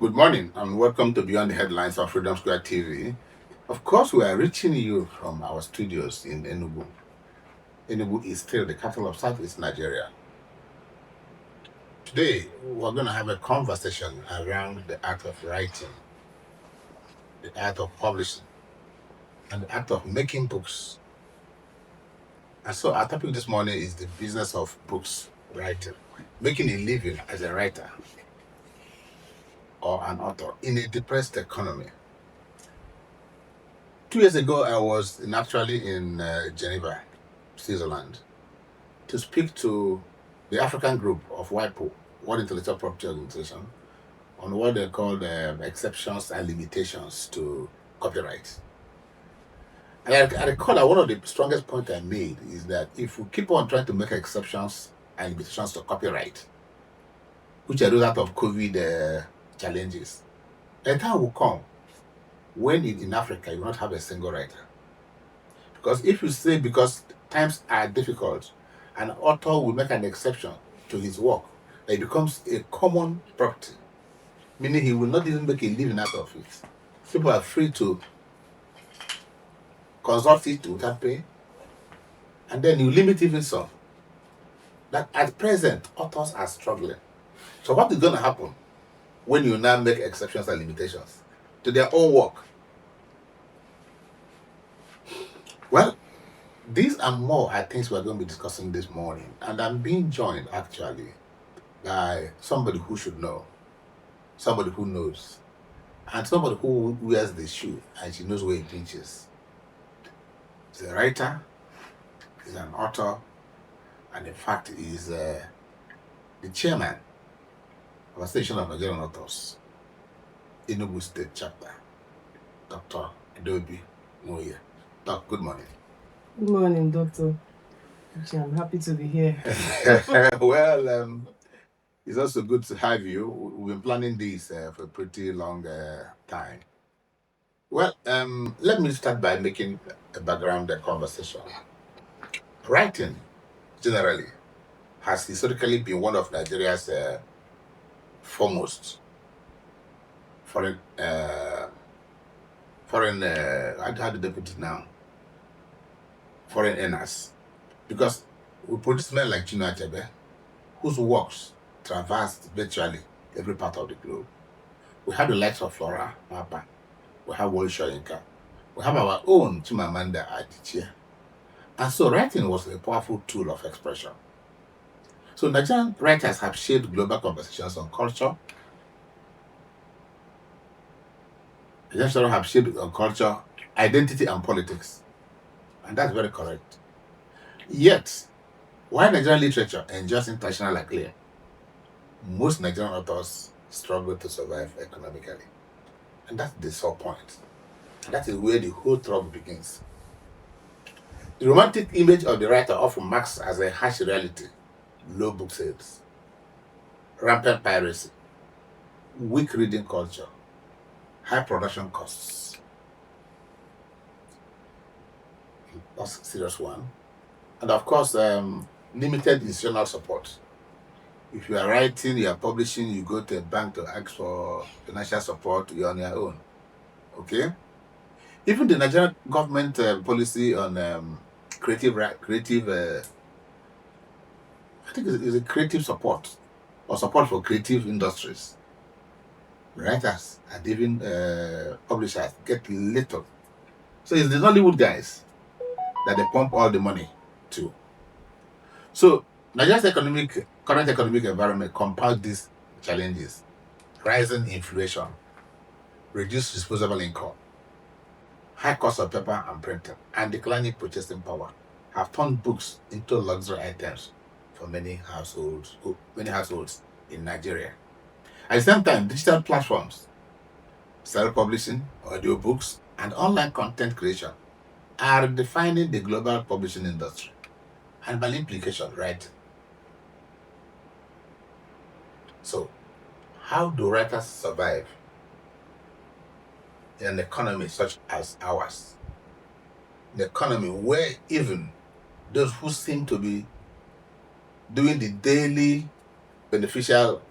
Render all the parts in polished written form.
Good morning and welcome to Beyond the Headlines of Freedom Square TV. Of course, we are reaching you from our studios in Enugu. Enugu is still the capital of Southeast Nigeria. Today, we're going to have a conversation around the art of writing, the art of publishing, and the art of making books. And so, our topic this morning is the business of books writing, making a living as a writer or an author in a depressed economy. 2 years ago, I was actually in Geneva, Switzerland, to speak to the African group of WIPO, World Intellectual Property Organization, on what they call exceptions and limitations to copyright. And I recall that one of the strongest points I made is that if we keep on trying to make exceptions and limitations to copyright, which are those out of COVID challenges, a time will come when in Africa you will not have a single writer. Because if you say because times are difficult, an author will make an exception to his work, it becomes a common property, meaning he will not even make a living out of it. People are free to consult it without pay, and then you limit even some. That at present, authors are struggling. So what is going to happen when you now make exceptions and limitations to their own work? Well, these and more are things we're going to be discussing this morning, and I'm being joined actually by somebody who should know, somebody who knows, and somebody who wears the shoe and she knows where it pinches. He's a writer, he's an author, and in fact, he's the chairman of Association of Nigerian Authors, Enugu State Chapter, Dr. Adobe Moye. Doc, good morning. Good morning, Doctor. I'm happy to be here. Well, it's also good to have you. We've been planning this for a pretty long time. Well, let me start by making a background conversation. Writing, generally, has historically been one of Nigeria's foremost foreign, how do they put it now? Foreign earners. Because we produce men like Chino Achebe, whose works traversed virtually every part of the globe. We have the likes of Flora Mapa, we have Wole Soyinka, we have our own Chimamanda Adichie. And so writing was a powerful tool of expression. So Nigerian writers have shaped global conversations on culture. Nigerian writers have shaped on culture, identity, and politics. And that's very correct. Yet, while Nigerian literature enjoys international acclaim, most Nigerian authors struggle to survive economically. And that's the sore point. And that is where the whole trouble begins. The romantic image of the writer often marks as a harsh reality: low book sales, rampant piracy, weak reading culture, high production costs. That's a serious one. And of course, limited institutional support. If you are writing, you are publishing, you go to a bank to ask for financial support, you're on your own. Okay? Even the Nigerian government policy on creative, I think it's a creative support or support for creative industries. Writers and even publishers get little. So it's the Nollywood guys that they pump all the money to. So Nigeria's current economic environment compounds these challenges: rising inflation, reduced disposable income, high cost of paper and printing, and declining purchasing power have turned books into luxury items for many households in Nigeria. At the same time, digital platforms, self-publishing, audiobooks, and online content creation are defining the global publishing industry. And by implication, right? So, how do writers survive in an economy such as ours? An economy where even those who seem to be doing the daily beneficial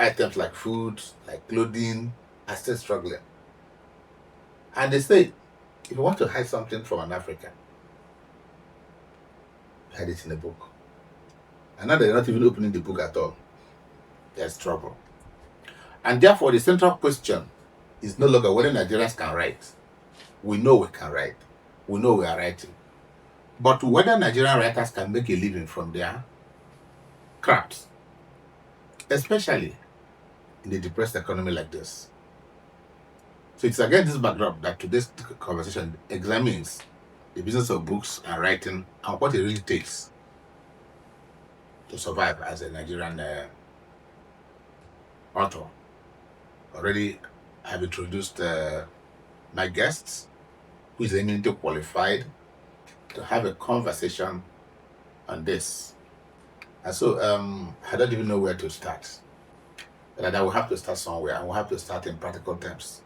items like food, like clothing, are still struggling. And they say, if you want to hide something from an African, hide it in a book. And now they're not even opening the book at all. There's trouble. And therefore, the central question is no longer whether Nigerians can write. We know we can write. We know we are writing. But whether Nigerian writers can make a living from their crafts, especially in a depressed economy like this. So it's against this backdrop that today's conversation examines the business of books and writing and what it really takes to survive as a Nigerian author. Already, I've introduced my guests, who is eminently qualified to have a conversation on this. And so I don't even know where to start. But I will have to start somewhere, and we'll have to start in practical terms.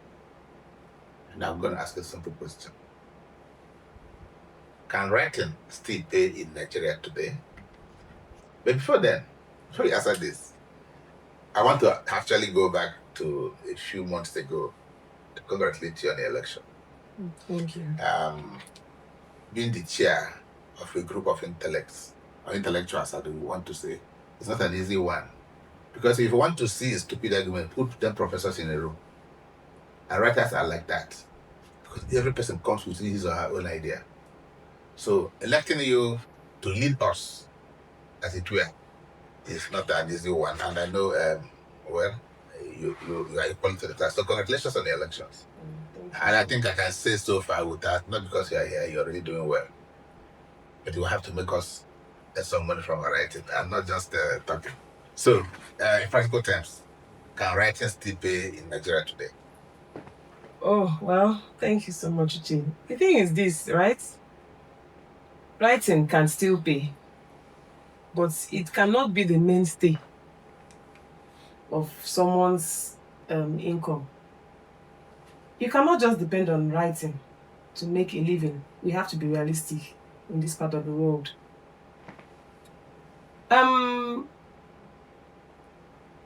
And I'm going to ask a simple question. Can writing still pay in Nigeria today? But before then, before you answer this, I want to actually go back to a few months ago to congratulate you on the election. Thank you. Being the chair of a group of intellects, or intellectuals, as we want to say, it's not an easy one. Because if you want to see a stupid argument, put 10 professors in a room. And writers are like that. Because every person comes with his or her own idea. So electing you to lead us, as it were, is not an easy one. And I know, you are equal to the class. So congratulations on the elections. And I think I can say so far with that, not because you are here, you're already doing well. But you have to make us get some money from our writing and not just talking. So, in practical terms, can writing still pay in Nigeria today? Oh, well, thank you so much, Uche. The thing is this, right? Writing can still pay, but it cannot be the mainstay of someone's income. You cannot just depend on writing to make a living. We have to be realistic in this part of the world.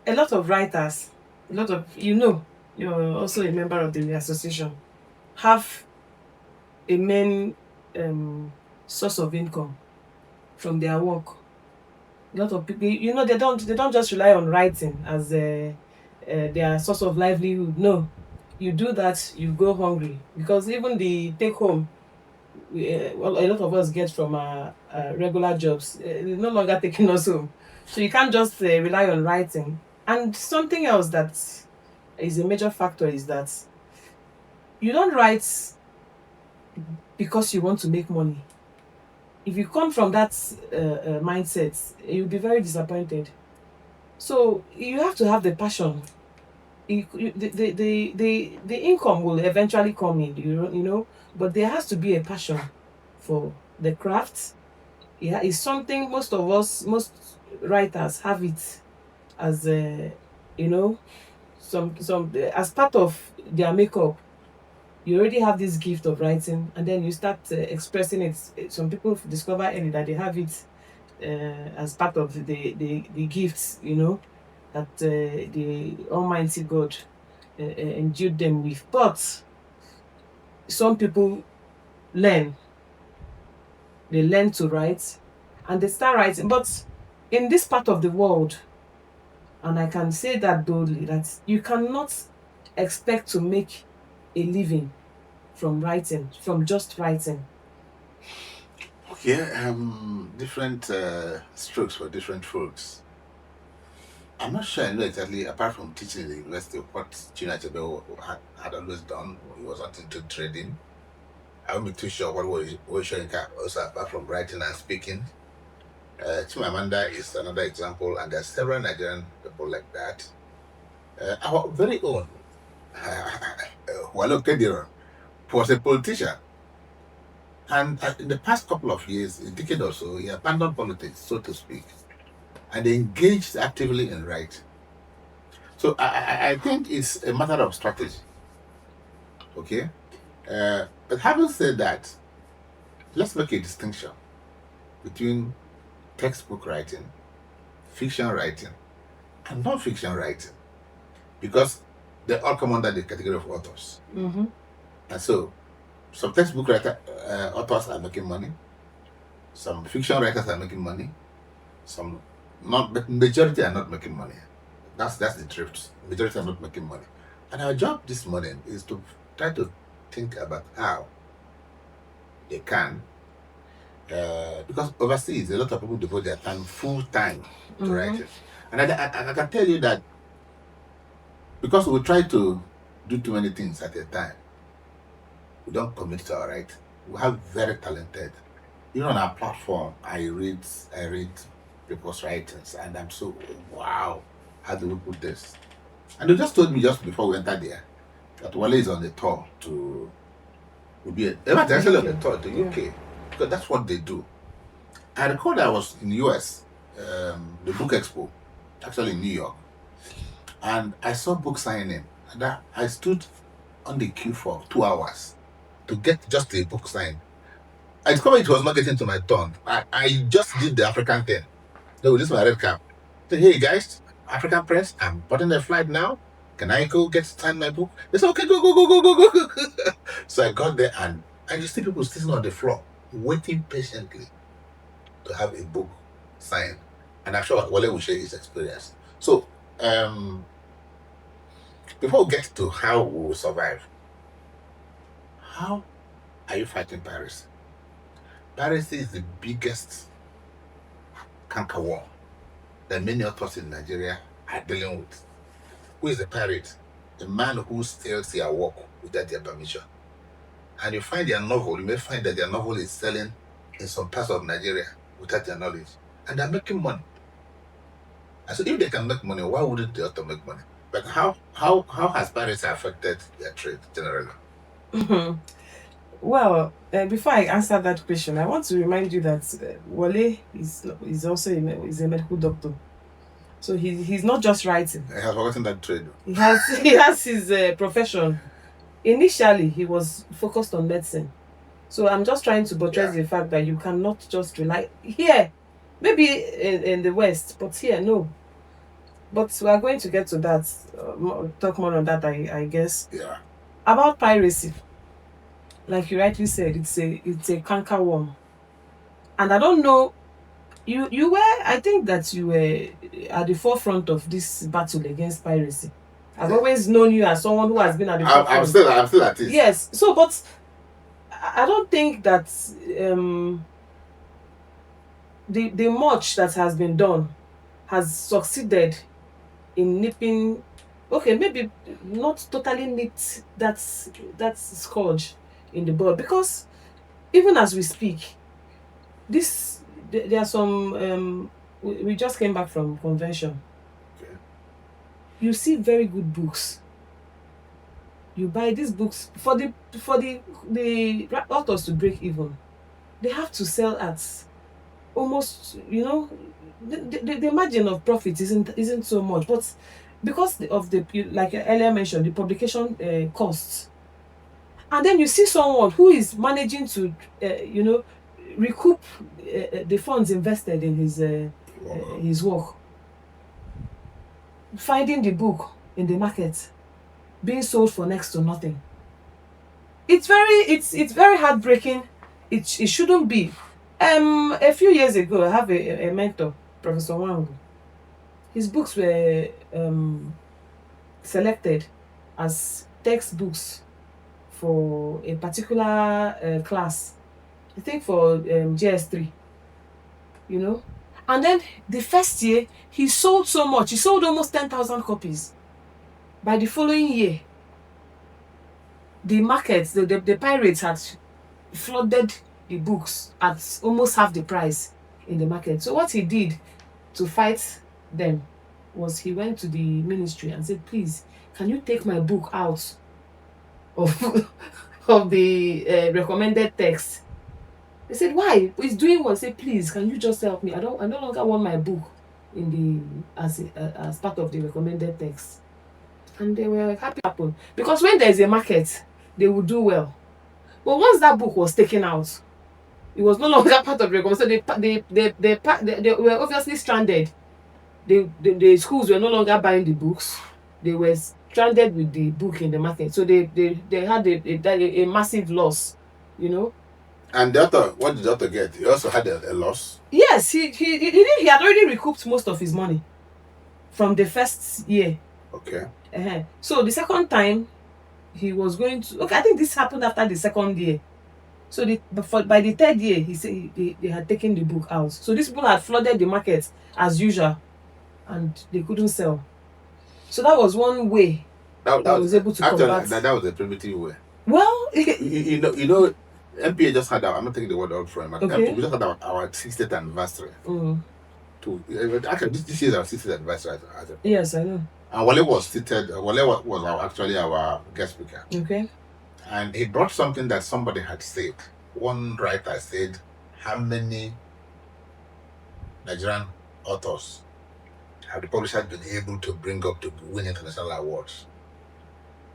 A lot of writers, you're also a member of the association, have a main source of income from their work. A lot of people, they don't just rely on writing as their source of livelihood. No, you do that, you go hungry, because even the take home well, a lot of us get from our regular jobs, no longer taking us home. So you can't just rely on writing. And something else that is a major factor is that you don't write because you want to make money. If you come from that mindset, you'll be very disappointed. So you have to have the passion. The income will eventually come in, but there has to be a passion for the craft. Yeah, it's something most writers have it as some as part of their makeup. You already have this gift of writing, and then you start expressing it. Some people discover early that they have it as part of the gifts, that the Almighty God endued them with. But some people learn. They learn to write, and they start writing. But in this part of the world, and I can say that boldly, that you cannot expect to make a living from writing, from just writing. Okay, different strokes for different folks. I'm not sure I know exactly, apart from teaching in the university, what Chinua Achebe had always done. He was not into trading. I won't be too sure what was showing also apart from writing and speaking. Chimamanda is another example, and there are several Nigerian people like that. Our very own Walo Kediron was a politician. And in the past couple of years, a decade or so, he abandoned politics, so to speak, and engaged actively in writing. So I think it's a matter of strategy. Okay? But having said that, let's make a distinction between textbook writing, fiction writing, and non-fiction writing. because they all come under the category of authors. Mm-hmm. And so some textbook authors are making money, some fiction writers are making money, some not, but majority are not making money. That's the truth. Majority are not making money. And our job this morning is to try to think about how they can, because overseas a lot of people devote their time full time to Mm-hmm. writing. And I can tell you that because we try to do too many things at a time, we don't commit to our writing. We have very talented. Even on our platform, I read people's writings, and I'm so wow. How do we put this? And they just told me just before we entered there that Wale is on the tour to will be actually on the tour to Yeah. UK because that's what they do. I recall I was in the US, the book expo, actually in New York, and I saw book signing, and I stood on the queue for 2 hours to get just a book signed. I discovered it was not getting to my turn. I just did the African thing. So this is my red cap. Say, hey guys, African press, I'm boarding the flight now. Can I go get signed my book? They said, okay, go, go, go, go, go, go. So I got there and I just see people sitting on the floor, waiting patiently to have a book signed. And I'm sure Wale will share his experience. So before we get to how we will survive, how are you fighting piracy? Piracy is the biggest canker worm that many authors in Nigeria are dealing with. Who is a pirate? A man who steals your work without their permission. And you find their novel, you may find that their novel is selling in some parts of Nigeria without their knowledge. And they're making money. And so if they can make money, why wouldn't the author make money? But how has piracy affected their trade generally? Well, before I answer that question, I want to remind you that Wale is also is a medical doctor, so he's not just writing. I have forgotten that trade. He has his profession. Initially, he was focused on medicine, so I'm just trying to buttress the fact that you cannot just rely here, maybe in the West, but here no. But we are going to get to that. Talk more on that, I guess. Yeah. About piracy, like you rightly said, it's a canker worm, and I don't know. You were, I think that you were at the forefront of this battle against piracy. I've always known you as someone who has been at the forefront. I'm still at it. Yes. So, but I don't think that the much that has been done has succeeded in nipping. Okay, maybe not totally nipped that scourge in the bud, because even as we speak, there are some we just came back from convention. Okay. You see very good books. You buy these books for the authors to break even. They have to sell at almost, the margin of profit isn't so much, but because of the, like I earlier mentioned, the publication costs, and then you see someone who is managing to recoup the funds invested in his work, finding the book in the market being sold for next to nothing. It's very heartbreaking. It shouldn't be. A few years ago, I have a mentor, Professor Wangu. His books were selected as textbooks for a particular class, I think for GS3, and then the first year he sold so much, he sold almost 10,000 copies. By the following year, the markets, the pirates had flooded the books at almost half the price in the market. So what he did to fight them was he went to the ministry and said, please, can you take my book out of of the recommended text? They said, why? He's doing what? Say, please, can you just help me? I no longer want my book in as part of the recommended text. And they were happy happen, because when there is a market, they will do well. But once that book was taken out, it was no longer part of the recommended. So they were obviously stranded. The schools were no longer buying the books. they were stranded with the book in the market. So they had a massive loss, you know. And the author, what did the author get? He also had a loss. Yes, he had already recouped most of his money from the first year. Okay. So the second time he was going to, okay, I think this happened after the second year. So by the third year, he said they had taken the book out. So these people had flooded the market as usual, and they couldn't sell. So that was one way That he was was able to actually combat. that was a primitive way. Well, You know, MPA just had our, I'm not taking the word out from him. okay. We just had our 60th anniversary. Mm. Actually, this year is our 60th anniversary. Yes, I know. And Wale was seated. Wale was actually our guest speaker. Okay. And he brought something that somebody had said. One writer said, how many Nigerian authors have the publishers been able to bring up to win international awards?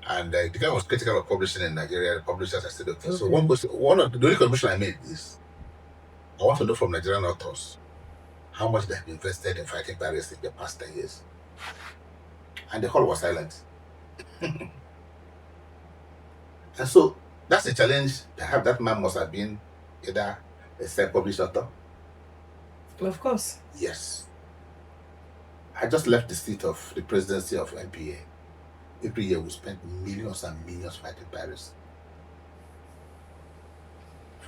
And the guy was critical of publishing in Nigeria. The publishers are still okay. So one of the only contribution I made is, I want to know from Nigerian authors how much they have invested in fighting piracy in the past 10 years. And the hall was silent. And so that's the challenge. Perhaps that man must have been either a self-published author. Of course. Yes. I just left the seat of the presidency of MPA. Every year we spend millions and millions fighting piracy.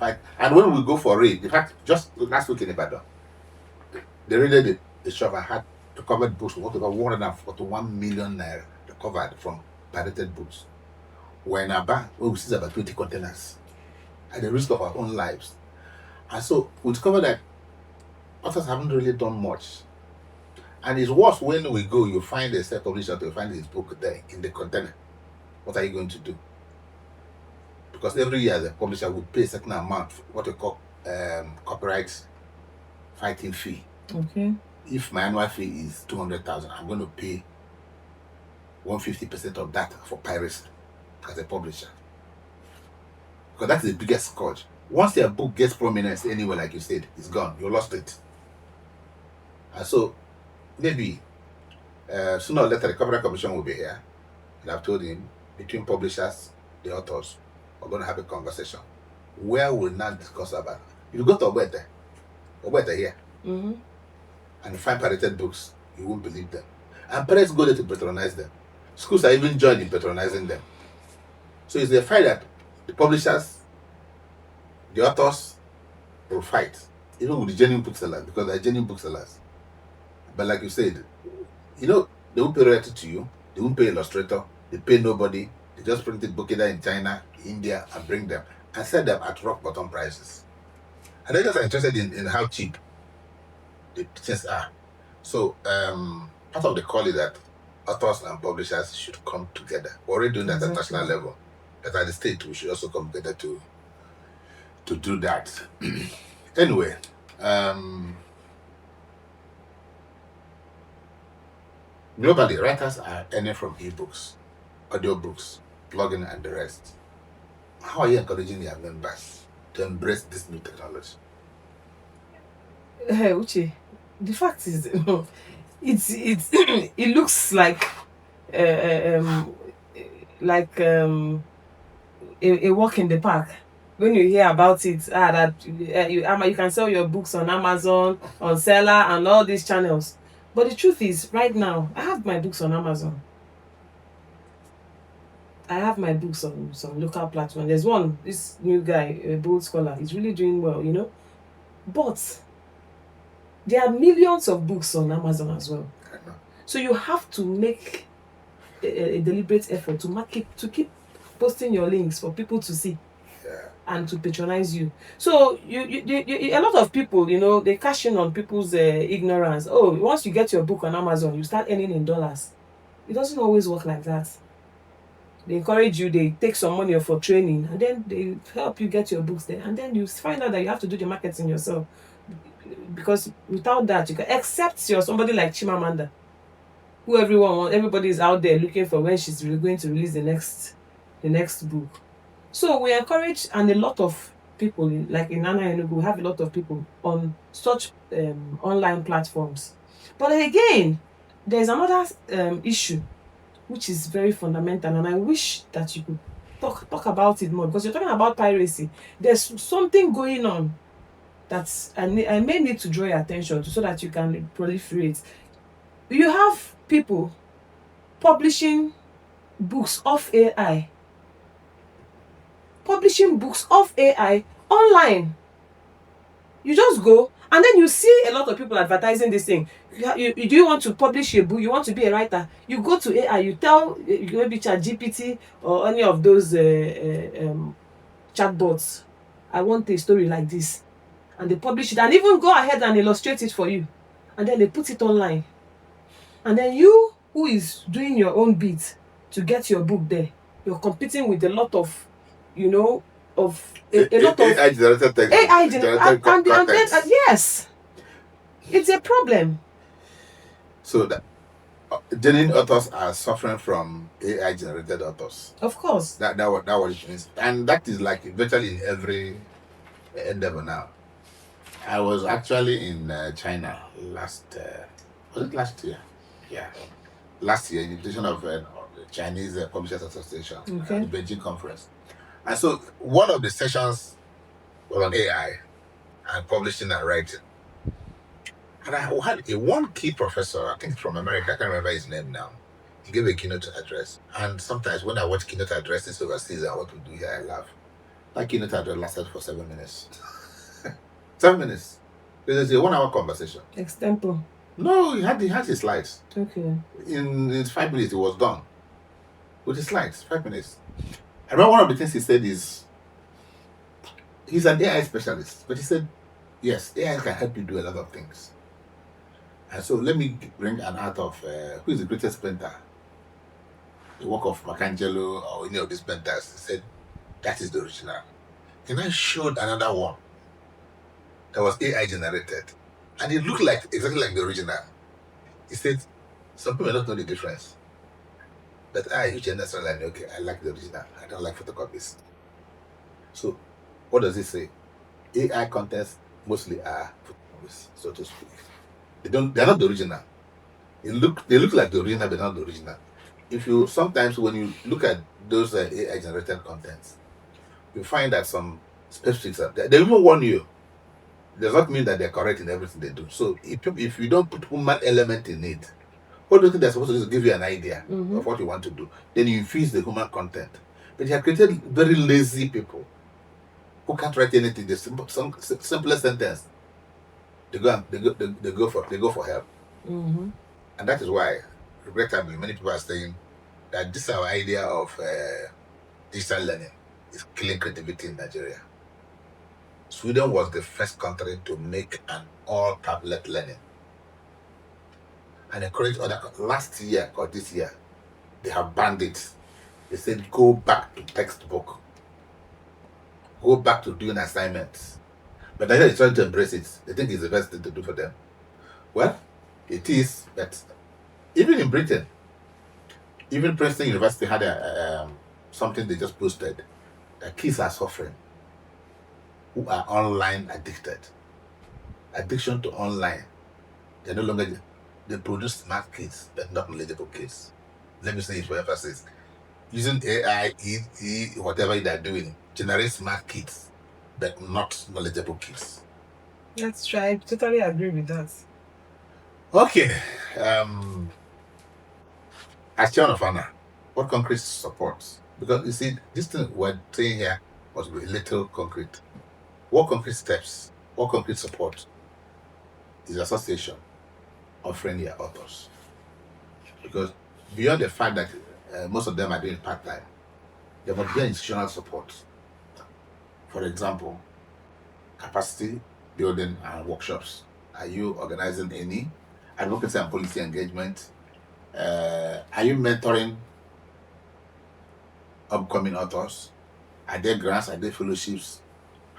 And when we go for raid, in fact, just last week in Ibadan, they raided the shop. I had recovered books worth about 141 million naira recovered from pirated books. We're in Aba, where we see about 20 containers at the risk of our own lives. And so we discovered that authors haven't really done much. And it's worse when we go, you find a self-published author, you find his book there in the container. What are you going to do? Because every year the publisher would pay a certain amount, what we call copyright fighting fee. Okay. If my annual fee is 200,000, I'm going to pay 150% of that for piracy as a publisher. Because that's the biggest scourge. Once your book gets prominence anywhere, like you said, it's gone. You lost it. And so maybe sooner or later the Copyright Commission will be here. And I've told him, between publishers, the authors, we're going to have a conversation where we'll now discuss about it. If you go to Obete here, and you find pirated books, you won't believe them. And parents go there to patronize them. Schools are even joining patronizing them. So it's the fact that the publishers, the authors will fight, even with the genuine booksellers, because they're genuine booksellers. But like you said, they won't pay royalty to you, they won't pay illustrator, they pay nobody, they just print the book either in China, India, and bring them, and sell them at rock bottom prices. And they just are interested in how cheap the things are. So part of the call is that authors and publishers should come together. We're already doing that at national level. But at the state, we should also come together to do that. Anyway, globally, writers are earning from ebooks, audiobooks, blogging, and the rest. How are you encouraging your members to embrace this new technology? Uche, the fact is, it's it looks like a walk in the park. When you hear about it, that you can sell your books on Amazon, on Seller, and all these channels. But the truth is, right now, I have my books on Amazon. I have my books on some local platform. There's one, this new guy, a bold scholar, he's really doing well, But there are millions of books on Amazon as well. So you have to make a deliberate effort to keep posting your links for people to see. And to patronize you. So a lot of people, they cash in on people's ignorance. Oh, once you get your book on Amazon, you start earning in dollars. It doesn't always work like that. They encourage you, they take some money for training, and then they help you get your books there. And then you find out that you have to do the marketing yourself. Because without that, except you're somebody like Chimamanda, who everybody is out there looking for when she's really going to release the next book. So we encourage, and a lot of people, like in Nana Enugu, we have a lot of people on such online platforms. But again, there's another issue which is very fundamental, and I wish that you could talk about it more, because you're talking about piracy. There's something going on that I may need to draw your attention to, so that you can proliferate. You have people publishing books of AI, online. You just go, and then you see a lot of people advertising this thing. Do you want to publish a book? You want to be a writer? You go to AI, you tell maybe ChatGPT or any of those chatbots, I want a story like this, and they publish it, and even go ahead and illustrate it for you, and then they put it online. And then you, who is doing your own bit to get your book there, you're competing with a lot of, you know, a lot of AI generated text. AI and yes, it's a problem. So that genuine authors are suffering from AI generated authors. Of course. That what it means, and that is like virtually in every endeavor now. I was actually in China was it last year? Yeah, last year, in the invitation of the Chinese Publishers Association, Okay. the Beijing conference. And so one of the sessions was on AI and publishing and writing. And I had one key professor, I think from America, I can't remember his name now. He gave a keynote address. And sometimes when I watch keynote addresses overseas and what we do here, I laugh. That keynote address lasted for 7 minutes. 7 minutes. It was a 1-hour conversation. Extempo. No, he had his slides. Okay. In 5 minutes, it was done. With his slides, 5 minutes. I remember one of the things he said is, he's an AI specialist, but he said, yes, AI can help you do a lot of things. And so let me bring an art of, who is the greatest painter? The work of Michelangelo or any of these painters. He said, that is the original. And I showed another one that was AI generated. And it looked like exactly like the original. He said, some people don't know the difference. But you can necessarily, okay, I like the original. I don't like photocopies. So what does it say? AI contents mostly are photocopies, so to speak. They're not the original. They look like the original, but not the original. If you sometimes when you look at those AI generated contents, you find that some specifics are they even warn you. It does not mean that they're correct in everything they do. So if you don't put human element in it, what do you think they're supposed to do is give you an idea of what you want to do? Then you infuse the human content. But you have created very lazy people who can't write anything. The simplest sentence, they go for help. Mm-hmm. And that is why, regrettably, many people are saying that this our idea of digital learning is killing creativity in Nigeria. Sweden was the first country to make an all-tablet learning and encourage other. Last year or this year, they have banned it. They said, go back to textbook. Go back to doing assignments. But Nigeria is trying to embrace it. They think it's the best thing to do for them. Well, it is, but even in Britain, even Princeton University had something they just posted that kids are suffering who are online addicted. Addiction to online. They're no longer, they produce smart kids, but not knowledgeable kids. Let me say it for emphasis. Using AI, whatever they're doing, generate smart kids, but not knowledgeable kids. That's right. I totally agree with that. Okay. As chairman of honor, what concrete supports? Because you see, this thing we're saying here was a little concrete. What concrete steps, what concrete support is the association offering their authors? Because beyond the fact that most of them are doing part-time, there must be institutional support. For example, capacity building and workshops. Are you organizing any? Advocacy and policy engagement. Are you mentoring upcoming authors? Are there grants? Are there fellowships?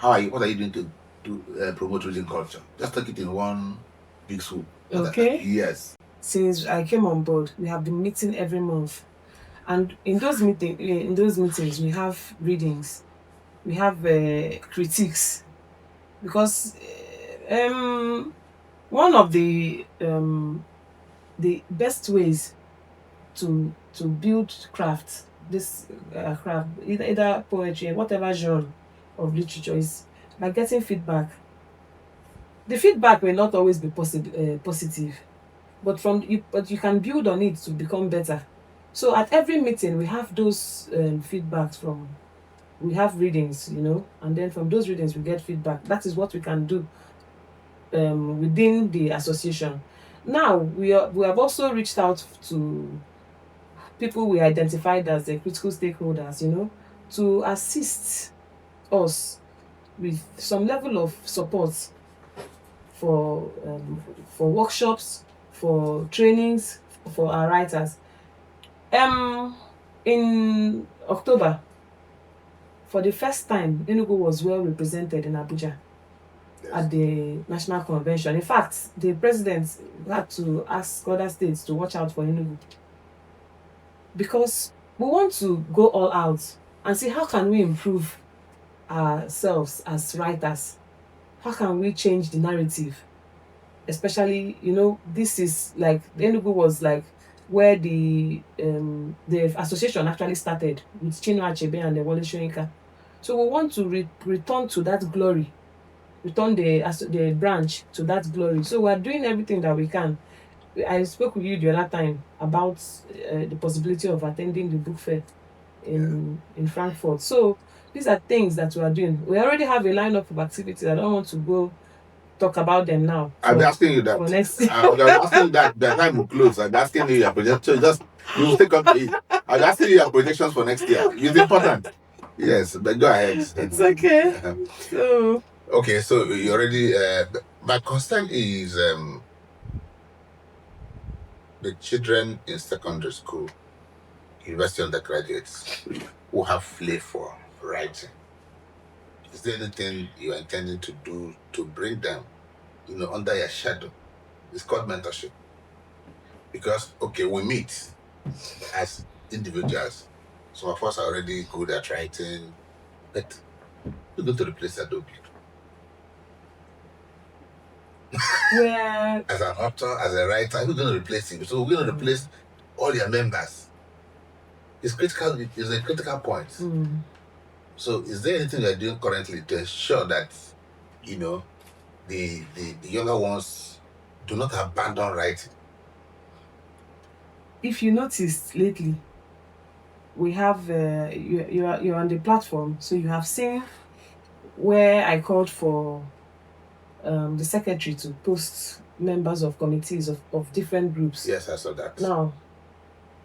What are you doing to promote reading culture? Just take it in one big swoop. Okay. Yes. Since I came on board, we have been meeting every month, and in those meetings, we have readings, we have critiques, because one of the best ways to build craft, this craft, either poetry, whatever genre of literature, is by getting feedback. The feedback may not always be positive, but but you can build on it to become better. So at every meeting we have those feedbacks from, we have readings, and then from those readings we get feedback. That is what we can do within the association. Now we have also reached out to people we identified as the critical stakeholders, to assist us with some level of support for workshops, for trainings for our writers. In October, for the first time, Enugu was well represented in Abuja at the national convention. In fact, the president had to ask other states to watch out for Enugu, because we want to go all out and see how can we improve ourselves as writers. How can we change the narrative? Especially, this is like, Enugu was like where the association actually started with Chinua Achebe and the Wole Soyinka. So we want to return to that glory, return the branch to that glory. So we are doing everything that we can. I spoke with you the other time about the possibility of attending the book fair in Frankfurt. So these are things that we are doing. We already have a lineup of activities. I don't want to go talk about them now. I'll be asking you that. For next I'll be asking that the time will close. I'll be asking you your projections. Just you will take up the. I'll be asking you your projections for next year. It's important. Yes, but go ahead. It's okay. So okay, so you already. My concern is the children in secondary school, university undergraduates, who have flair for writing. Is there anything you are intending to do to bring them, under your shadow? It's called mentorship. Because, okay, we meet as individuals. Some of us are already good at writing, but we go to replace Adobe. where As an author, as a writer, who's going to replace him? So we're going to replace all your members. It's critical. It's a critical point. So is there anything you're doing currently to ensure that, the younger ones do not abandon writing? If you noticed lately, we have you're on the platform, so you have seen where I called for the secretary to post members of committees of different groups. Yes, I saw that. Now,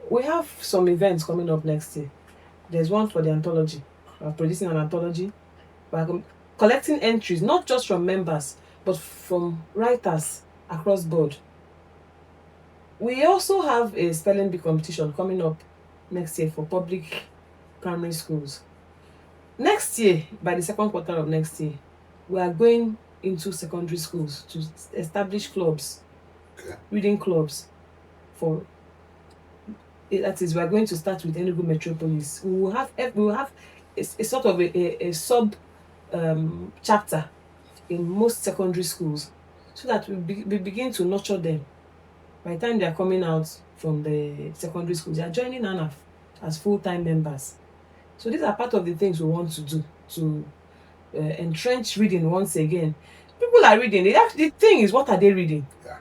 we have some events coming up next year. There's one for the anthology. We're producing an anthology. We're collecting entries, not just from members, but from writers across board. We also have a spelling bee competition coming up next year for public primary schools. Next year, by the second quarter of next year, we are going into secondary schools to establish clubs, reading clubs. That is, we are going to start with Enugu Metropolis. We will have a sort of a sub chapter in most secondary schools, so that we begin to nurture them. By the time they are coming out from the secondary schools, they are joining ANAF as full-time members. So these are part of the things we want to do to entrench reading once again. People are reading. The thing is, what are they reading? Yeah.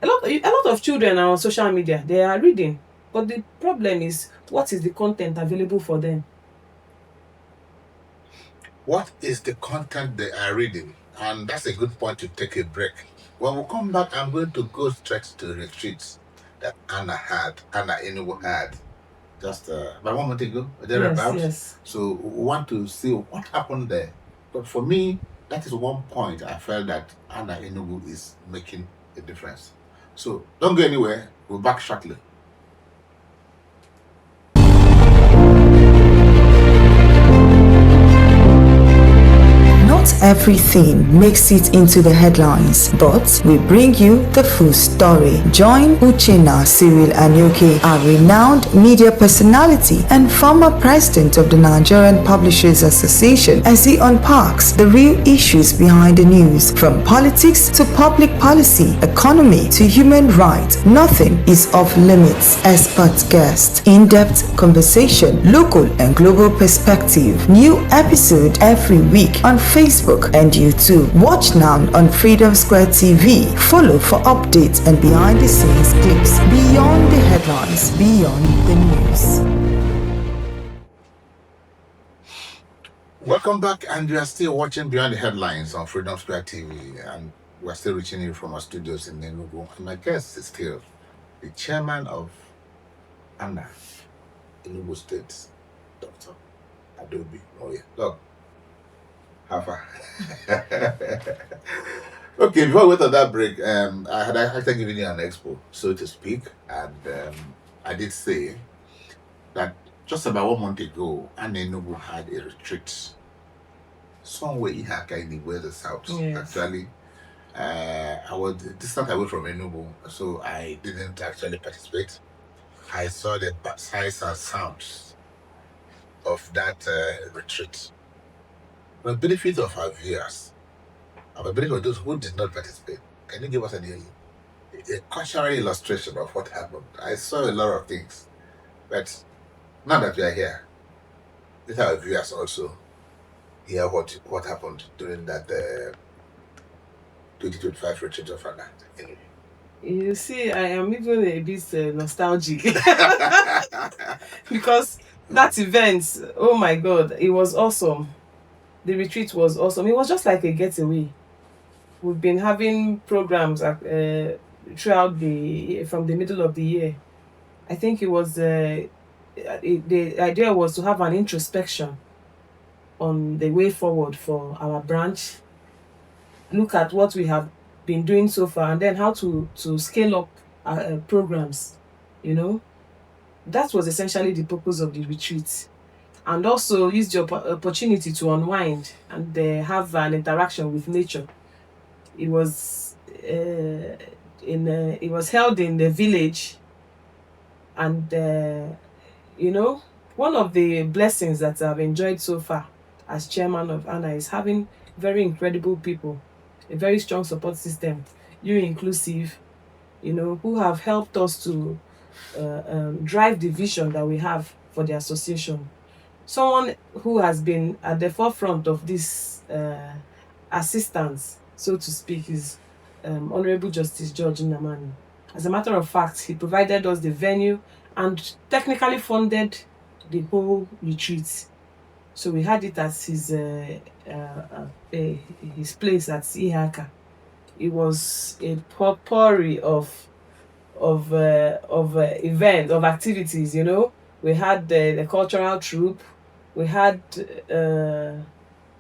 A lot of children are on social media. They are reading, but the problem is, what is the content available for them? What is the content they are reading? And that's a good point to take a break. When we come back, I'm going to go straight to the retreats that Anna Enugu had just about 1 month ago, thereabouts. Yes. So we want to see what happened there. But for me, that is one point I felt that Anna Enugu is making a difference. So don't go anywhere. We'll be back shortly. Not everything makes it into the headlines, but we bring you the full story. Join Uchenna Cyril Anyoke, a renowned media personality and former president of the Nigerian Publishers Association, as he unpacks the real issues behind the news, from politics to public policy, economy to human rights. Nothing is off limits. Expert guest, in-depth conversation, local and global perspective. New episode every week on Facebook and YouTube. Watch now on Freedom Square TV. Follow for updates and behind the scenes clips. Beyond the headlines, beyond the news. Welcome back, and you are still watching Beyond the Headlines on Freedom Square TV, and we're still reaching you from our studios in Enugu. And my guest is still the chairman of ANA, Enugu State, Dr. Adobe. Oh yeah, look, how far? Okay, before we went on that break, I had actually given you an expo, so to speak, and I did say that just about 1 month ago, ANA Enugu had a retreat somewhere in Haka in the west south. Yes. Actually, I was distant away from Enugu, so I didn't actually participate. I saw the sights and sounds of that retreat. For the benefit of our viewers, and for the benefit of those who did not participate, can you give us a cultural illustration of what happened? I saw a lot of things, but now that we are here, let our viewers also hear what happened during that 2025 retreat of ANA. You see, I am even a bit nostalgic because that event, oh my God, it was awesome. The retreat was awesome. It was just like a getaway. We've been having programs throughout from the middle of the year. I think it was the idea was to have an introspection on the way forward for our branch. Look at what we have been doing so far, and then how to scale up our programs. That was essentially the purpose of the retreat, and also use the opportunity to unwind and have an interaction with nature. It was it was held in the village, and one of the blessings that I've enjoyed so far as chairman of ANA is having very incredible people, a very strong support system, you inclusive, who have helped us to drive the vision that we have for the association. Someone who has been at the forefront of this assistance, so to speak, is Honorable Justice George Nnamani. As a matter of fact, he provided us the venue and technically funded the whole retreat. So we had it at his place at Ihaka. It was a potpourri of events, of activities. We had the cultural troupe, we had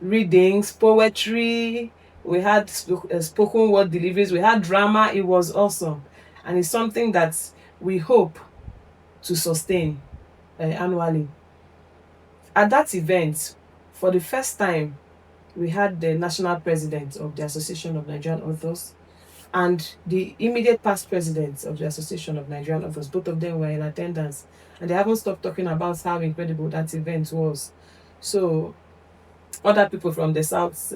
readings, poetry, we had spoken word deliveries, we had drama. It was awesome, and it's something that we hope to sustain annually. At that event, for the first time, we had the national president of the Association of Nigerian Authors and the immediate past president of the Association of Nigerian Authors. Both of them were in attendance, and they haven't stopped talking about how incredible that event was. So other people from the South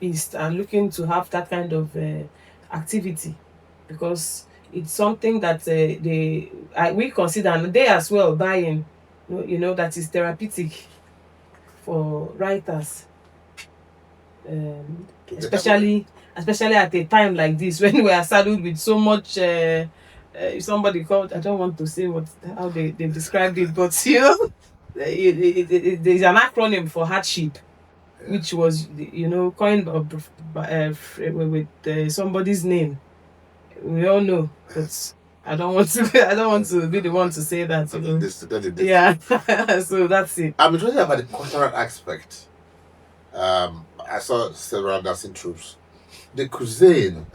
East are looking to have that kind of activity, because it's something that we consider, and they as well buy in, that is therapeutic for writers, especially at a time like this when we are saddled with so much. Somebody called, I don't want to say how they described it, but there's an acronym for hardship, which was coined with somebody's name. We all know, but I don't want to be the one to say that. Yeah. So that's it. I'm interested about the cultural aspect. I saw several dancing troops. The cuisine.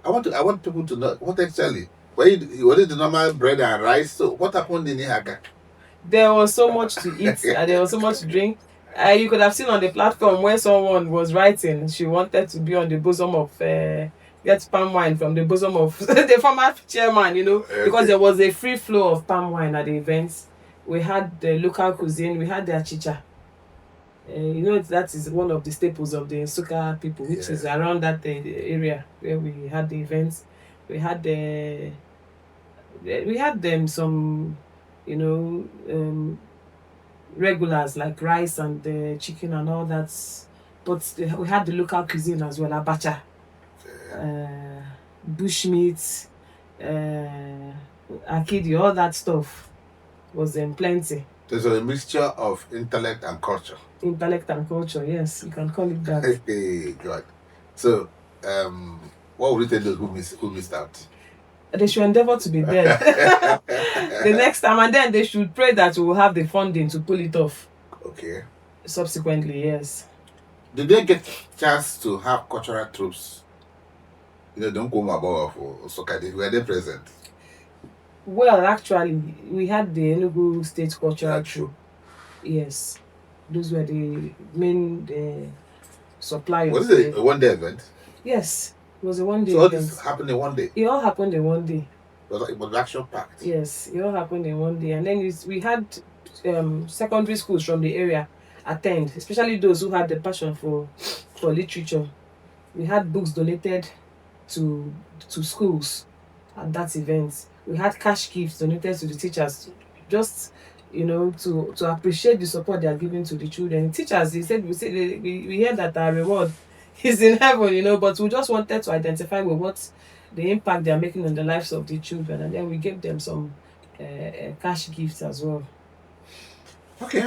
I want people to know what actually. Was it the normal bread and rice? So what happened in Ihaka? There was so much to eat and there was so much to drink. You could have seen on the platform where someone was writing she wanted to be on the bosom of get palm wine from the bosom of the former chairman, because there was a free flow of palm wine at the events. We had the local cuisine, we had the achicha. That is one of the staples of the Nsukka people, which is around that area where we had the events. We had them some, regulars like rice and chicken and all that, but we had the local cuisine as well, abacha, bushmeat, akidi, all that stuff was plenty. There's a mixture of intellect and culture. Intellect and culture, yes, you can call it that. Hey, God. So, what would you tell those who missed out? They should endeavor to be there the next time, and then they should pray that we will have the funding to pull it off. Okay. Subsequently, yes. Did they get chance to have cultural troops? Don't come about Soka. Were they present? Well, actually, we had the Enugu State Cultural Troop. Yes. Those were the main suppliers. Was it a one-day event? Yes. It was a one-day event. So all this happened in one day? It all happened in one day. It was action-packed? Yes. It all happened in one day. And then we had secondary schools from the area attend, especially those who had the passion for literature. We had books donated to schools at that event. We had cash gifts donated to the teachers, just to appreciate the support they are giving to the children. Teachers, we hear that our reward is in heaven, but we just wanted to identify with what the impact they are making on the lives of the children, and then we gave them some cash gifts as well. Okay.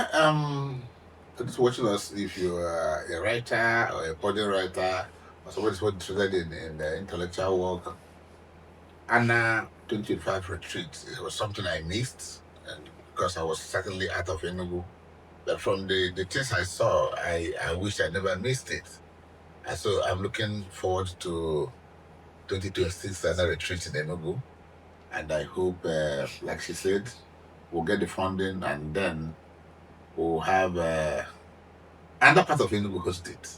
Just watching us, if you are a writer or a podium writer or somebody who's interested in the intellectual work, Anna 2025 retreat, it was something I missed, and because I was certainly out of Enugu. But from the things I saw, I wish I never missed it. And so I'm looking forward to 2026 Anna retreat in Enugu. And I hope, like she said, we'll get the funding, and then we'll have another part of Enugu host it.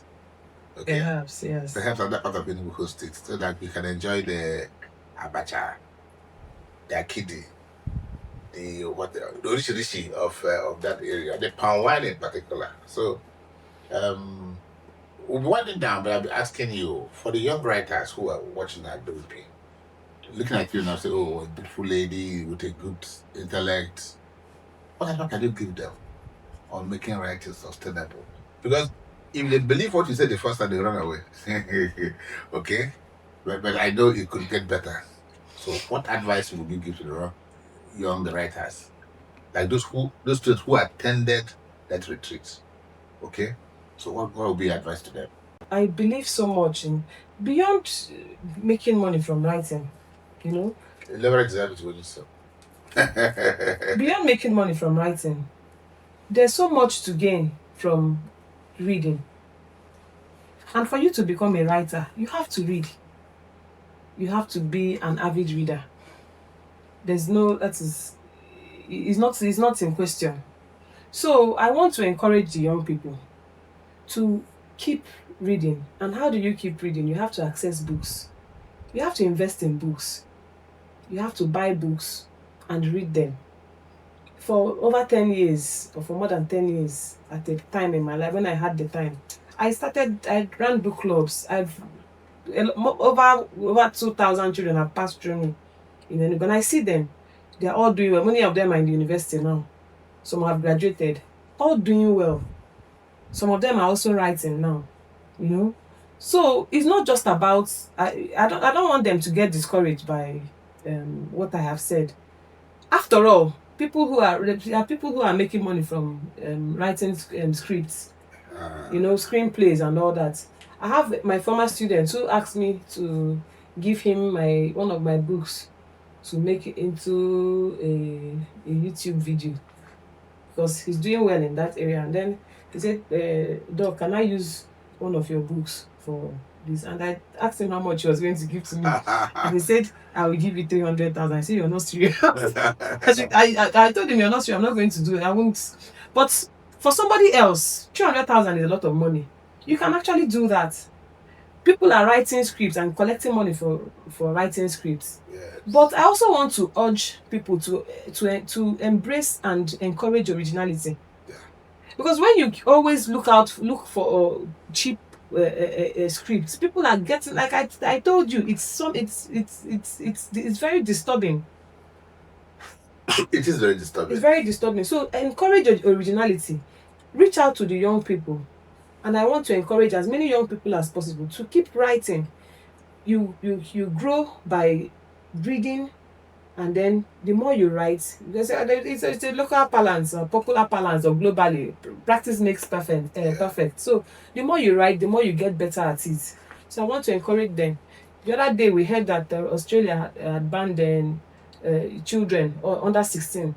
Okay? Perhaps, yes. Perhaps another part of Enugu host it, so that we can enjoy the abacha, the akidi, the orishi of that area, the palm wine in particular. So we'll be winding down, but I'll be asking you, for the young writers who are watching that WP, looking at you now, say, oh, a beautiful lady with a good intellect, what advice can you give them on making writing sustainable? Because if they believe what you said the first time, they run away. Okay? But I know it could get better. So what advice would you give to the young writers? Like those students who attended that retreat. Okay? So what would be advice to them? I believe so much in beyond making money from writing, Leverage that with yourself. Beyond making money from writing, there's so much to gain from reading. And for you to become a writer, you have to read. You have to be an avid reader. It's not in question. So I want to encourage the young people to keep reading. And how do you keep reading? You have to access books. You have to invest in books. You have to buy books and read them. For over 10 years, or for more than 10 years at a time in my life, when I had the time, I ran book clubs. Over 2,000 children have passed through me in Enugu, and I see them. They are all doing well. Many of them are in the university now. Some have graduated, all doing well. Some of them are also writing now. So it's not just about. I don't want them to get discouraged by what I have said. After all, there are people who are making money from writing scripts, screenplays and all that. I have my former students who asked me to give him one of my books to make it into a YouTube video, because he's doing well in that area. And then he said, Doc, can I use one of your books for this? And I asked him how much he was going to give to me. And he said, I will give you 300,000. I said, you're not serious. I told him, you're not serious. I'm not going to do it. I won't. But For somebody else, 300,000 is a lot of money. You can actually do that. People are writing scripts and collecting money for writing scripts. Yes. But I also want to urge people to embrace and encourage originality. Yeah. Because when you always look for cheap scripts, people are getting, like I told you, it's very disturbing. It is very disturbing. It's very disturbing. So encourage originality. Reach out to the young people. And I want to encourage as many young people as possible to keep writing. You grow by reading, and then the more you write, it's a local balance, or popular balance, or globally, practice makes perfect. Perfect. So the more you write, the more you get better at it. So I want to encourage them. The other day we heard that Australia had banned children or under 16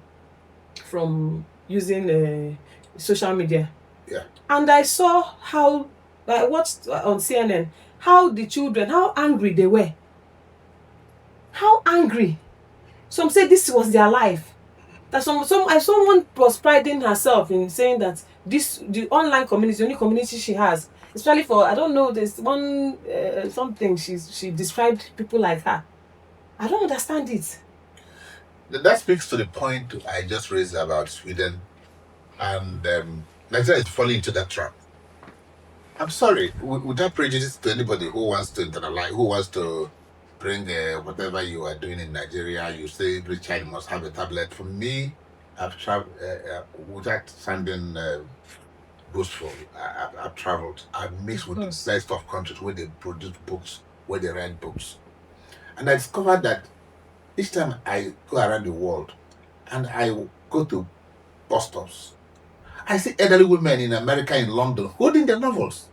from using social media. Yeah. And I saw how I watched on CNN how the children, how angry they were. How angry. Some say this was their life. That someone was priding herself in saying that the online community, the only community she has, especially for, I don't know, there's one something she described people like her. I don't understand it. That speaks to the point I just raised about Sweden, and Nigeria is falling into that trap. I'm sorry, without prejudice to anybody who wants to internalize, who wants to bring whatever you are doing in Nigeria. You say every child must have a tablet. For me, I've traveled without sounding boastful. I've traveled. I've mixed with the best of countries where they produce books, where they write books, and I discovered that each time I go around the world and I go to bus stops, I see elderly women in America, in London, holding their novels.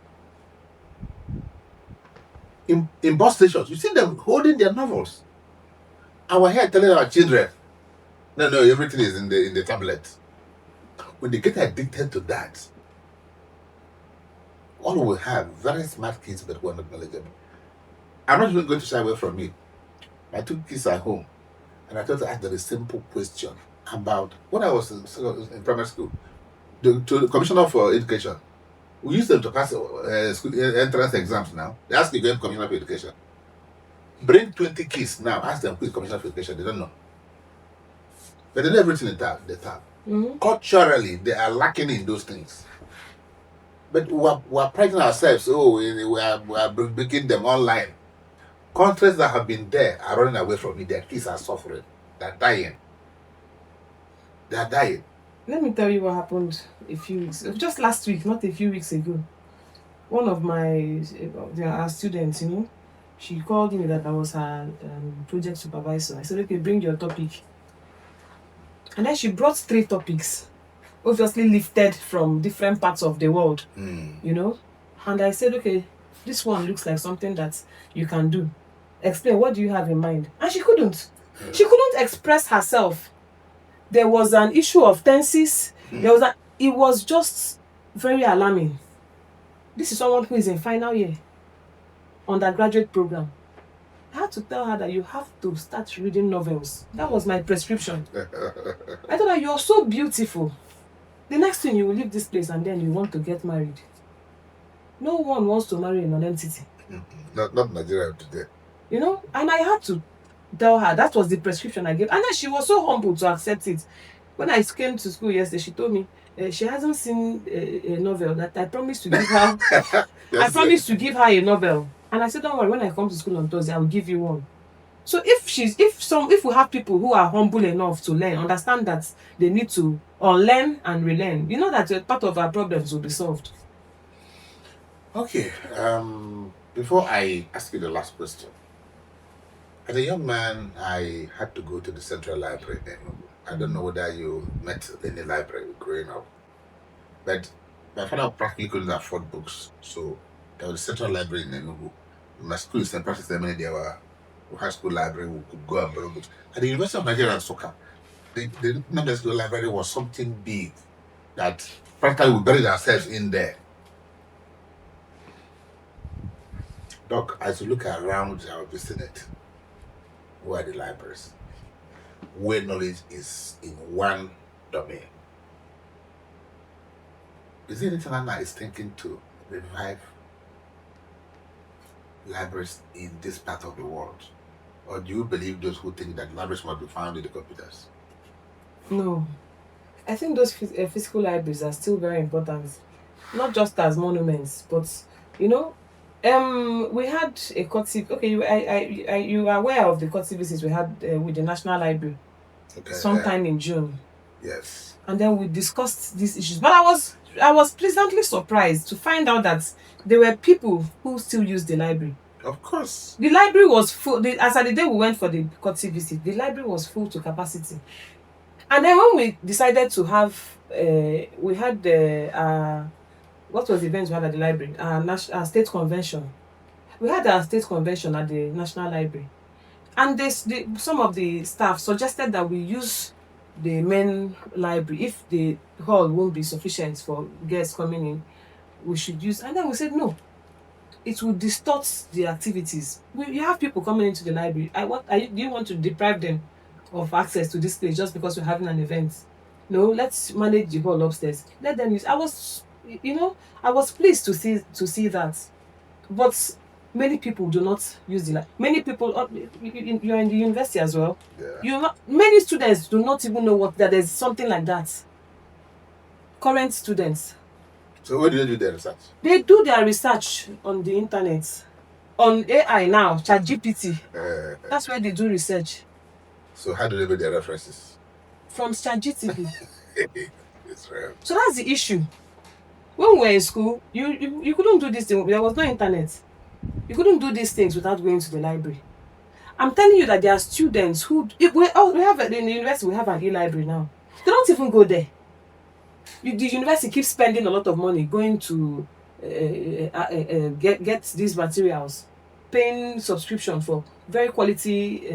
In bus stations, you see them holding their novels. And we're here telling our children, no, everything is in the tablet. When they get addicted to that, all we have very smart kids, but we're not knowledgeable. I'm not even going to shy away from it. My two kids are home, and I tried to ask them a simple question about when I was in primary school. To the Commissioner for Education, we use them to pass school entrance exams now. They ask the Commissioner for Education. Bring 20 kids now, ask them who is Commissioner for Education. They don't know. But they know everything in that. Mm-hmm. Culturally, they are lacking in those things. But we're priding ourselves, we are breaking them online. Countries that have been there are running away from it. Their kids are suffering. They're dying. They are dying. Let me tell you what happened a few weeks, just last week, not a few weeks ago. One of our students, she called me that I was her project supervisor. I said, okay, bring your topic. And then she brought 3 topics, obviously lifted from different parts of the world, And I said, okay, this one looks like something that you can do. Explain, what do you have in mind? And she couldn't. She couldn't express herself. There was an issue of tenses. It was just very alarming. This is someone who is in final year, undergraduate program. I had to tell her that you have to start reading novels. That was my prescription. I told her, you're so beautiful. The next thing, you will leave this place and then you want to get married. No one wants to marry a non-entity. Not Nigeria today. And I had to tell her that was the prescription I gave. And then she was so humble to accept it. When I came to school yesterday, she told me she hasn't seen a novel that I promised to give her. I promised to give her a novel. And I said, don't worry, when I come to school on Thursday, I'll give you one. So if we have people who are humble enough to learn, understand that they need to unlearn and relearn, that part of our problems will be solved. Okay. Before I ask you the last question, as a young man, I had to go to the Central Library. I don't know whether you met in the library growing up, but my father practically couldn't afford books, so there was a Central Library in Enugu. My school is in practice. There were high school library. We could go and borrow books. At the University of Nigeria, Soka, the National School Library was something big that practically we buried ourselves in there. Doc, as you look around our vicinity, where are the libraries? Where knowledge is in one domain. Is it international is thinking to revive libraries in this part of the world? Or do you believe those who think that libraries must be found in the computers? No, I think those physical libraries are still very important, not just as monuments, but you know, we had a courtesy. Okay, you are aware of the courtesy visits we had with the National Library Okay. sometime in June, Yes. and then we discussed these issues. But I was pleasantly surprised to find out that there were people who still use the library. Of course. The library was full. As at the day we went for the courtesy visit, the library was full to capacity. And then when we decided to have, we had what was the event we had at the library? Our state convention. We had our state convention at the National Library, and some of the staff suggested that we use the main library if the hall won't be sufficient for guests coming in. We should use, and then we said no. It will distort the activities. You have people coming into the library. Do you want to deprive them of access to this place just because we're having an event? No, let's manage the hall upstairs. Let them use. I was pleased to see that, but many people do not use the library. Many people, you're in the university as well. Yeah. Many students do not even know that there's something like that. Current students. So where do they do their research? They do their research on the internet, on AI now, ChatGPT. That's where they do research. So how do they make their references? From ChatGPT. It's real. So that's the issue. When we were in school, you couldn't do this thing. There was no internet. You couldn't do these things without going to the library. I'm telling you that there are students who we have in the university. We have an e-library now. They don't even go there. The university keeps spending a lot of money going to get these materials, paying subscription for very quality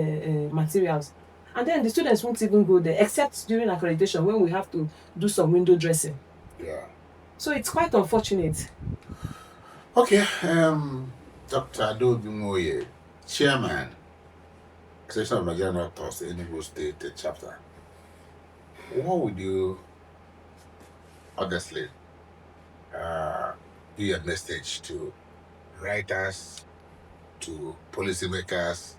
materials, and then the students won't even go there except during accreditation when we have to do some window dressing. Yeah. So it's quite unfortunate. Okay. Dr. Adobimoye, Chairman, Association of Nigerian Authors, Enugu State Chapter. What would you honestly be a message to writers, to policymakers,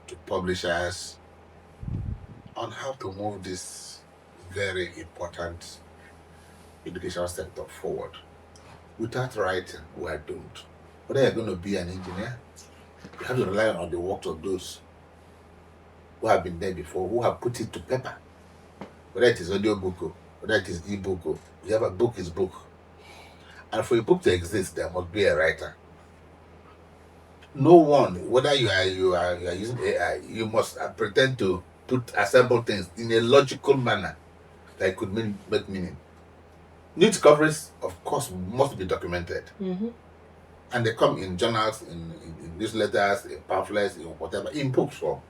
to publishers on how to move this very important educational sector forward? Without writing, we are doomed. Whether you're going to be an engineer, you have to rely on the work of those who have been there before, who have put it to paper. Whether it is audio book, whether it is e-book, you have a book is book. And for a book to exist, there must be a writer. No one, whether you are using AI, you must pretend to assemble things in a logical manner that could make meaning. News coverage, of course, must be documented. Mm-hmm. And they come in journals, in newsletters, in pamphlets, in whatever, in book form.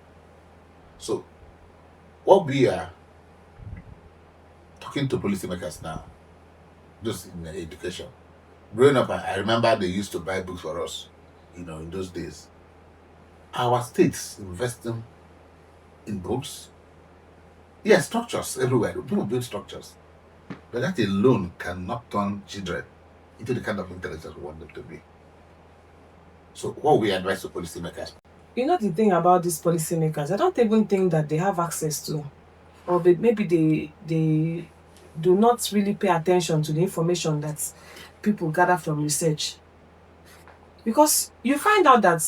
So, what we are talking to policymakers now, just in education. Growing up, I remember they used to buy books for us, in those days. Our states investing in books. Yes, structures everywhere. People build structures. But that alone cannot turn children into the kind of intelligence we want them to be. So what we advise to policymakers? The thing about these policymakers, I don't even think that they have access to, or maybe they do not really pay attention to the information that people gather from research. Because you find out that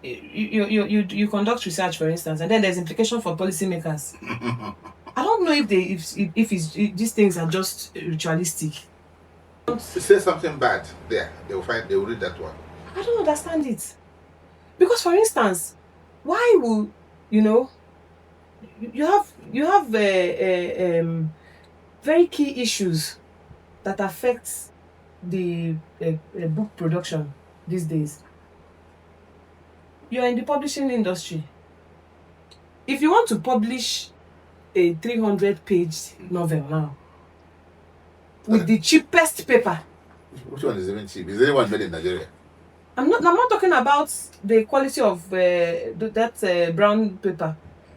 you conduct research, for instance, and then there's implication for policymakers. I don't know if these things are just ritualistic. If you say something bad there, they will read that one. I don't understand it. Because, for instance, why will you have very key issues that affect the book production these days. You're in the publishing industry. If you want to publish a 300-page novel now with the cheapest paper, which one is even cheap? Is anyone made in Nigeria? I'm not talking about the quality of that brown paper.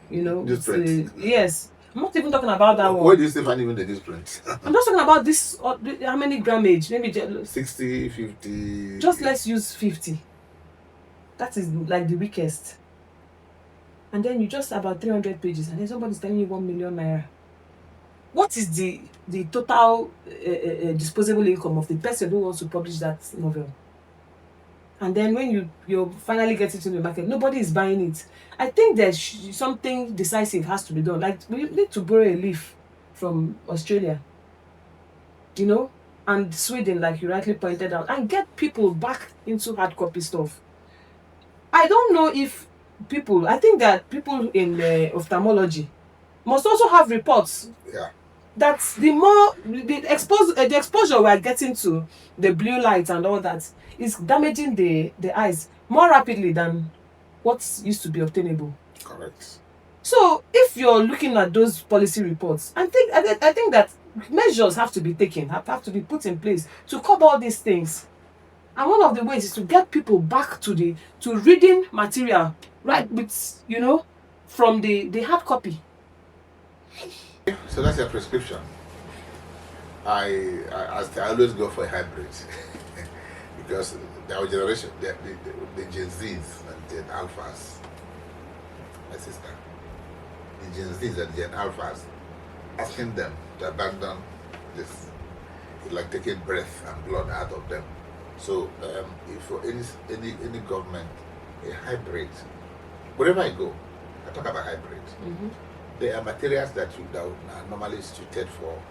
Newsprint. Yes, I'm not even talking about that Where one. do you still find even the newsprint? I'm just talking about this. How many grammage? Maybe 60, 50. just let's use 50. That is like the weakest. And then you just about 300 pages, and then somebody's telling you 1 million naira. What is the total disposable income of the person who wants to publish that novel? And then when you finally get it in the market, nobody is buying it. I think there's something decisive has to be done. Like, we need to borrow a leaf from Australia, and Sweden, like you rightly pointed out, and get people back into hard copy stuff. I don't know if I think that people in ophthalmology must also have reports Yeah. that the exposure we are getting to the blue light and all that is damaging the eyes more rapidly than what used to be obtainable. Correct. So if you're looking at those policy reports, I think that measures have to be taken, have to be put in place to curb all these things. And one of the ways is to get people back to reading material, right, with from the hard copy. So that's your prescription. I always go for a hybrid because our generation, the Gen Zs and Gen Alphas, my sister, the Gen Zs and Gen Alphas, asking them to abandon this, it's like taking breath and blood out of them. So if for any government, a hybrid, wherever I go, I talk about hybrid. Mm-hmm. There are materials that are normally suited for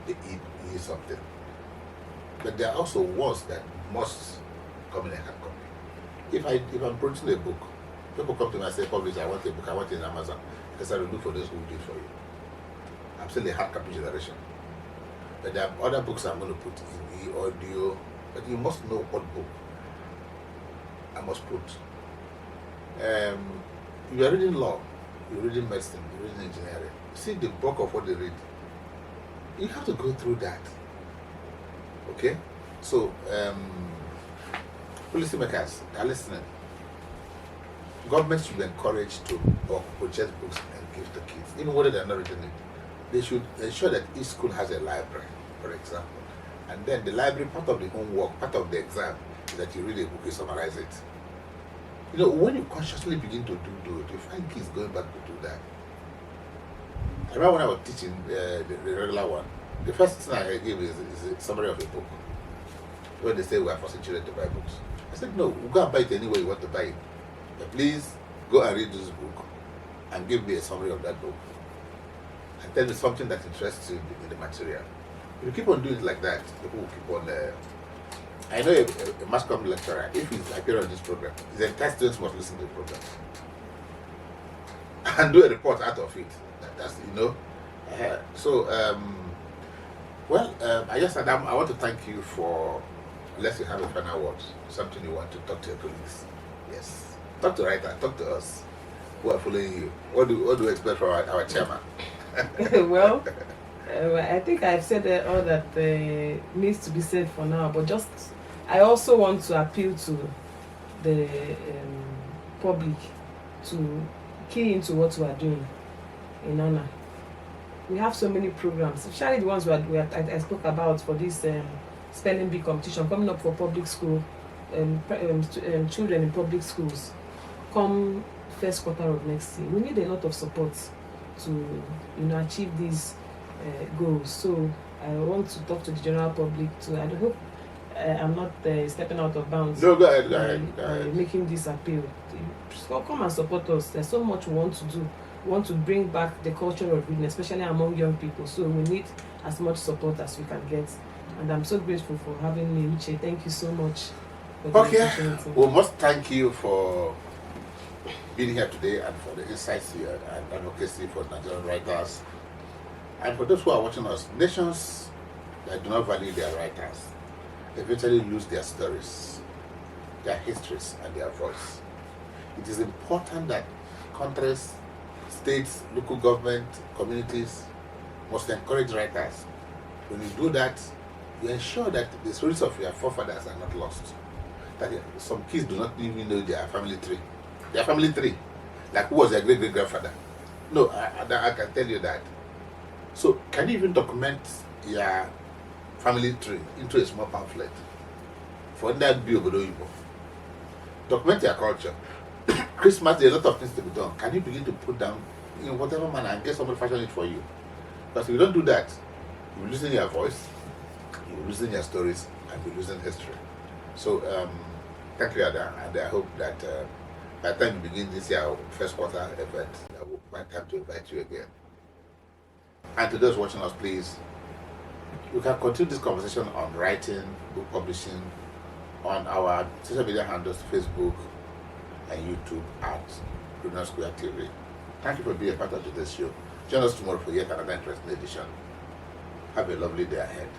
the something, but there are also ones that must come in a hard copy. If I'm producing a book, people come to me and say, "Publish, I want a book. I want it in Amazon." Because I will look for those who will do it for you. I'm still a hard copy generation, but there are other books I'm going to put in audio. But you must know what book I must put. You are reading law, you're reading medicine, you're reading engineering. See the bulk of what they read. You have to go through that. Okay? So, policymakers are listening. Governments should be encouraged to purchase books and give to kids, even whether they're not reading it. They should ensure that each school has a library, for example. And then the library, part of the homework, part of the exam, is that you read a book, you summarize it. When you consciously begin to do it, you find kids going back to do that. I remember when I was teaching the regular one, the first thing I gave is a summary of a book. When they say we are forcing children to buy books, I said, no, we'll go and buy it any way you want to buy it. But please go and read this book and give me a summary of that book. And tell me something that interests you in the material. If you keep on doing it like that, people will keep on. I know a mass comm lecturer, if he's appearing on this program, his entire students must listen to the program and do a report out of it. That's I guess Adam, I want to thank you for, unless you have a final word, something you want to talk to your colleagues. Yes, talk to writer, talk to us who are following you. What do you expect from our chairman? Well, I think I've said all that needs to be said for now, but I also want to appeal to the public to key into what we are doing in honor. We have so many programs, especially the ones I spoke about for this spelling bee competition coming up for public school, children in public schools, come first quarter of next year. We need a lot of support to achieve these goals. So I want to talk to the general public I hope I'm not stepping out of bounds. No, go ahead. Making this appeal. Come and support us. There's so much we want to do. We want to bring back the culture of reading, especially among young people. So we need as much support as we can get. And I'm so grateful for having me, Uche. Thank you so much for the opportunity. We must thank you for being here today and for the insights here and advocacy for Nigerian writers. And for those who are watching us, nations that do not value their writers eventually lose their stories, their histories, and their voice. It is important that countries, states, local government, communities must encourage writers. When you do that, you ensure that the stories of your forefathers are not lost. That some kids do not even know their family tree. Their family tree, like who was their great-great-grandfather. No, I can tell you that. So, can you even document your family tree into a small pamphlet? For that be obodo Igbo. Document your culture. Christmas, there are a lot of things to be done. Can you begin to put down in whatever manner and get somebody to fashion it for you? Because if you don't do that, you're losing your voice, you're losing your stories, and you're losing history. So, thank you, Ada, and I hope that by the time we begin this year, first quarter event, I will find time to invite you again. And to those watching us, please, you can continue this conversation on writing, book publishing, on our social media handles, Facebook and YouTube at Lunar Square TV. Thank you for being a part of today's show. Join us tomorrow for yet another interesting edition. Have a lovely day ahead.